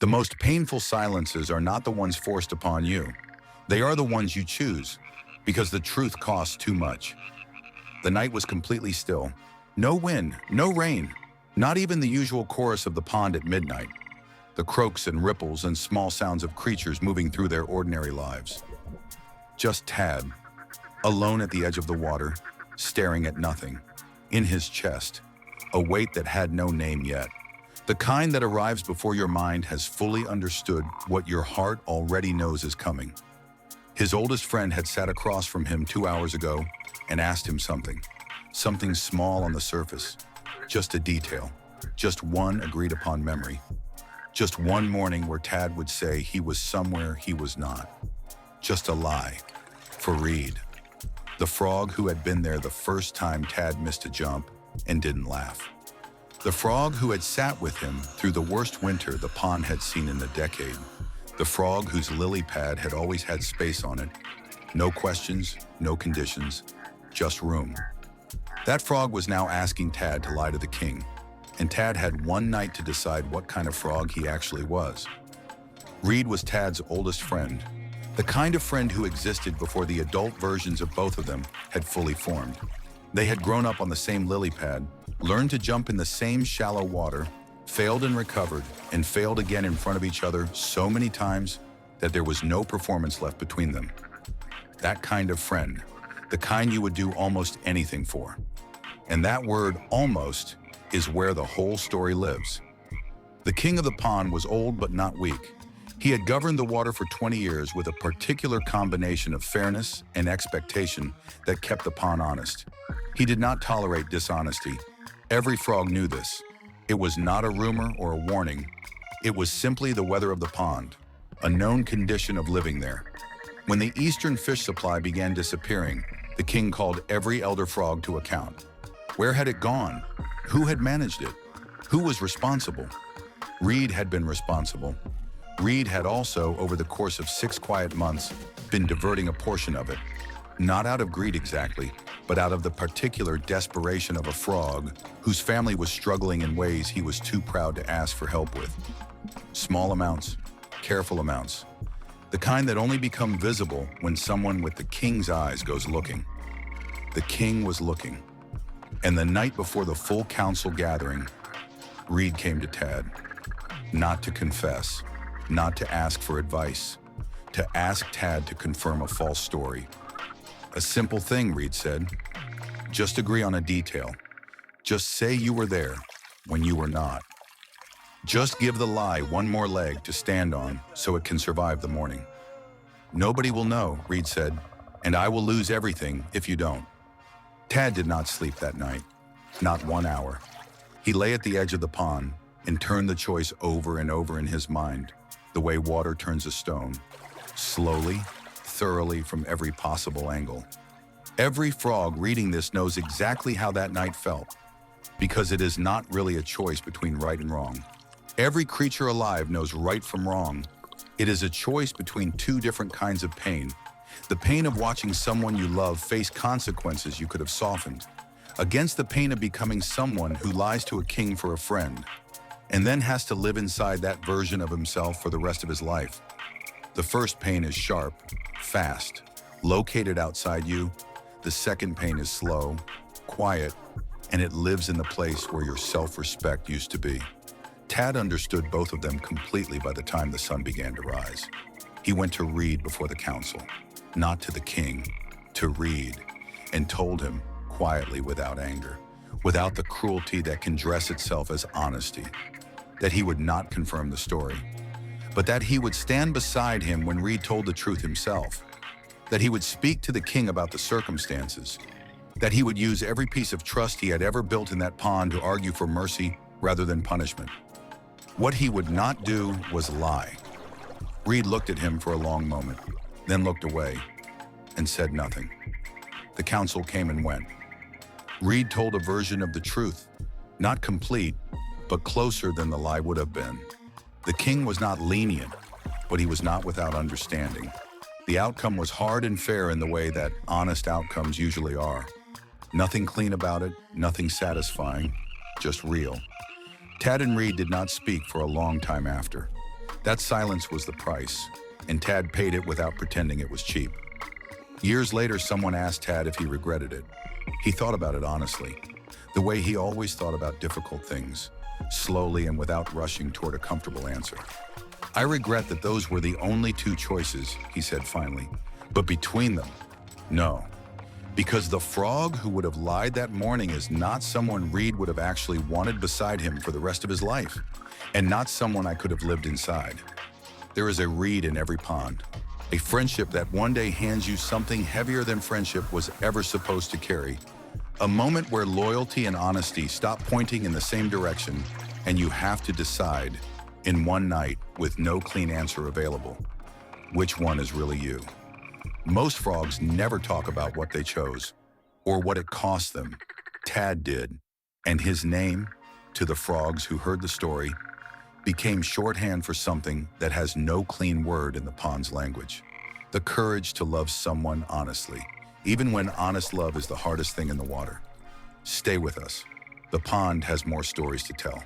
The most painful silences are not the ones forced upon you. They are the ones you choose, because the truth costs too much. The night was completely still. No wind, no rain, not even the usual chorus of the pond at midnight. The croaks and ripples and small sounds of creatures moving through their ordinary lives. Just Tad, alone at the edge of the water, staring at nothing. In his chest, a weight that had no name yet. The kind that arrives before your mind has fully understood what your heart already knows is coming. His oldest friend had sat across from him 2 hours ago and asked him something. Something small on the surface. Just a detail. Just one agreed upon memory. Just one morning where Tad would say he was somewhere he was not. Just a lie. For Reed, the frog who had been there the first time Tad missed a jump and didn't laugh. The frog who had sat with him through the worst winter the pond had seen in a decade. The frog whose lily pad had always had space on it. No questions, no conditions, just room. That frog was now asking Tad to lie to the king, and Tad had one night to decide what kind of frog he actually was. Reed was Tad's oldest friend, the kind of friend who existed before the adult versions of both of them had fully formed. They had grown up on the same lily pad, learned to jump in the same shallow water, failed and recovered, and failed again in front of each other so many times that there was no performance left between them. That kind of friend, the kind you would do almost anything for. And that word, almost, is where the whole story lives. The king of the pond was old but not weak. He had governed the water for 20 years with a particular combination of fairness and expectation that kept the pond honest. He did not tolerate dishonesty. Every frog knew this. It was not a rumor or a warning. It was simply the weather of the pond, a known condition of living there. When the eastern fish supply began disappearing, the king called every elder frog to account. Where had it gone? Who had managed it? Who was responsible? Reed had been responsible. Reed had also, over the course of 6 quiet months, been diverting a portion of it. Not out of greed exactly, but out of the particular desperation of a frog whose family was struggling in ways he was too proud to ask for help with. Small amounts, careful amounts. The kind that only become visible when someone with the king's eyes goes looking. The king was looking. And the night before the full council gathering, Reed came to Tad. Not to confess, not to ask for advice, to ask Tad to confirm a false story. A simple thing, Reed said. Just agree on a detail. Just say you were there when you were not. Just give the lie one more leg to stand on so it can survive the morning. Nobody will know, Reed said, and I will lose everything if you don't. Tad did not sleep that night, not 1 hour. He lay at the edge of the pond and turned the choice over and over in his mind, the way water turns a stone, slowly, thoroughly from every possible angle. Every frog reading this knows exactly how that night felt, because it is not really a choice between right and wrong. Every creature alive knows right from wrong. It is a choice between 2 different kinds of pain. The pain of watching someone you love face consequences you could have softened, against the pain of becoming someone who lies to a king for a friend, and then has to live inside that version of himself for the rest of his life. The first pain is sharp, fast, located outside you. The second pain is slow, quiet, and it lives in the place where your self-respect used to be. Tad understood both of them completely by the time the sun began to rise. He went to Reed before the council, not to the king, to Reed, and told him, quietly without anger, without the cruelty that can dress itself as honesty, that he would not confirm the story, but that he would stand beside him when Reed told the truth himself, that he would speak to the king about the circumstances, that he would use every piece of trust he had ever built in that pond to argue for mercy rather than punishment. What he would not do was lie. Reed looked at him for a long moment, then looked away and said nothing. The council came and went. Reed told a version of the truth, not complete, but closer than the lie would have been. The king was not lenient, but he was not without understanding. The outcome was hard and fair in the way that honest outcomes usually are. Nothing clean about it, nothing satisfying, just real. Tad and Reed did not speak for a long time after. That silence was the price, and Tad paid it without pretending it was cheap. Years later, someone asked Tad if he regretted it. He thought about it honestly, the way he always thought about difficult things, slowly and without rushing toward a comfortable answer. "I regret that those were the only two choices," he said finally. "But between them, no. Because the frog who would have lied that morning is not someone Reed would have actually wanted beside him for the rest of his life, and not someone I could have lived inside. There is a Reed in every pond, a friendship that one day hands you something heavier than friendship was ever supposed to carry, a moment where loyalty and honesty stop pointing in the same direction, and you have to decide, in one night with no clean answer available, which one is really you." Most frogs never talk about what they chose or what it cost them. Tad did, and his name, to the frogs who heard the story, became shorthand for something that has no clean word in the pond's language: the courage to love someone honestly, even when honest love is the hardest thing in the water. Stay with us. The pond has more stories to tell.